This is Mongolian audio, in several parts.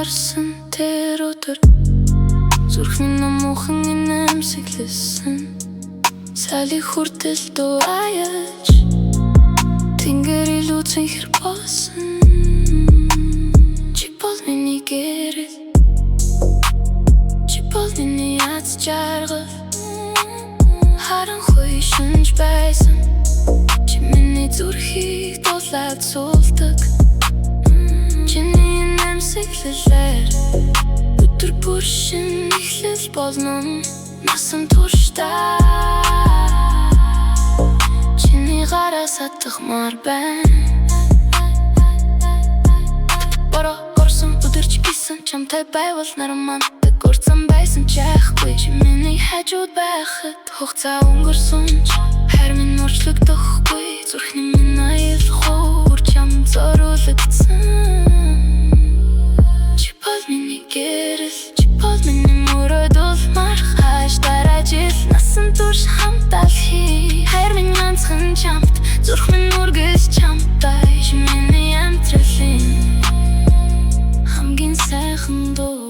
харсан тэр өдөр зүрхний намуухан инээмсэглэсэн сали хүртэл дураяж тэнгэр илүүцэн хэр болсон чи бол миний гэрэл чи бол миний яц жаргал харанхуй шинж байсан чи миний зүрхийг дулаад суулдаг чиний инээмсэглэлээр өдөр бүр шинэ эхлэл болно насан туршдаа чиний гараас атгахмаар байна бороо горсон өдөрч гисэн чамтай байвал нарман дэгурцсан байсан ч яахгүй чи миний хажууд байхад хугацаа өнгөрсөн ч харин минь өөрчлөгдөхгүй зүрхний минь аялах чам зориулагдсан чи бол миний гэрэл чи бол миний мөрөд улмаар хаш дараа жил насан турш хамтал хий харин минь ганцхан чамт зүрх минь үргэлж чамтай чи миний амтралын хамгийн сайхан дуу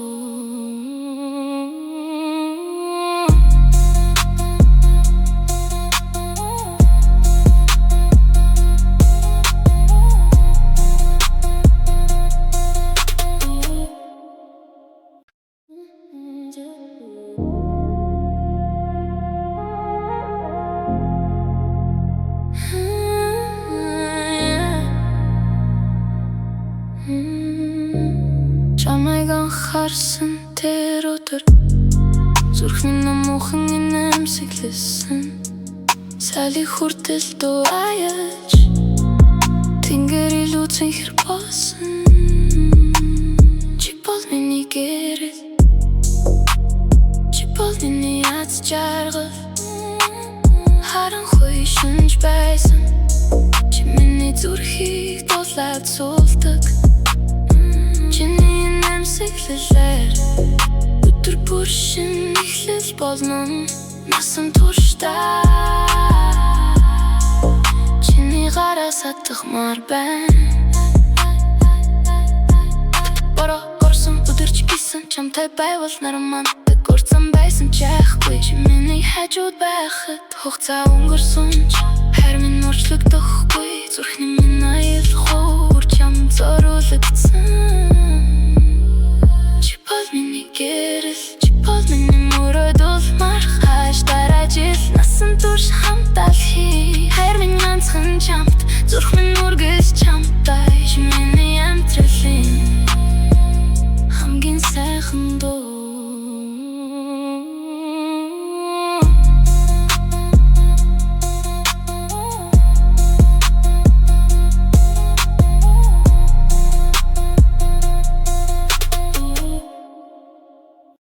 чамайг анхаарсан тэр өдөр зүрхний намуухан инээмсэглэсэн сали хүртэл дураяж тэнгэр илүүцэн хэр болсон чи бол миний гэрэл чи бол миний яц жаргал харанхуй шинж байсан чи миний зүрхийг дулаад суулдаг чиний инээмсэглэлээр өдөр бүр шинэ эхлэл болно насан туршдаа чиний гараас атгахмаар байна бороо горсон өдөрч гисэн чамтай байвал нарман дэгурцсан байсан ч яахгүй чи миний хажууд байхад хугацаа өнгөрсөн ч харин минь өөрчлөгдөхгүй зүрхний минь аялах чам зориулагдсан чи бол миний гэрэл чи бол миний мөрөд улмаар хаш дараа жил насан турш хамтал хий харин минь ганцхан чамт зүрх минь үргэлж чамтай чи миний амтралын хамгийн сайхан дуу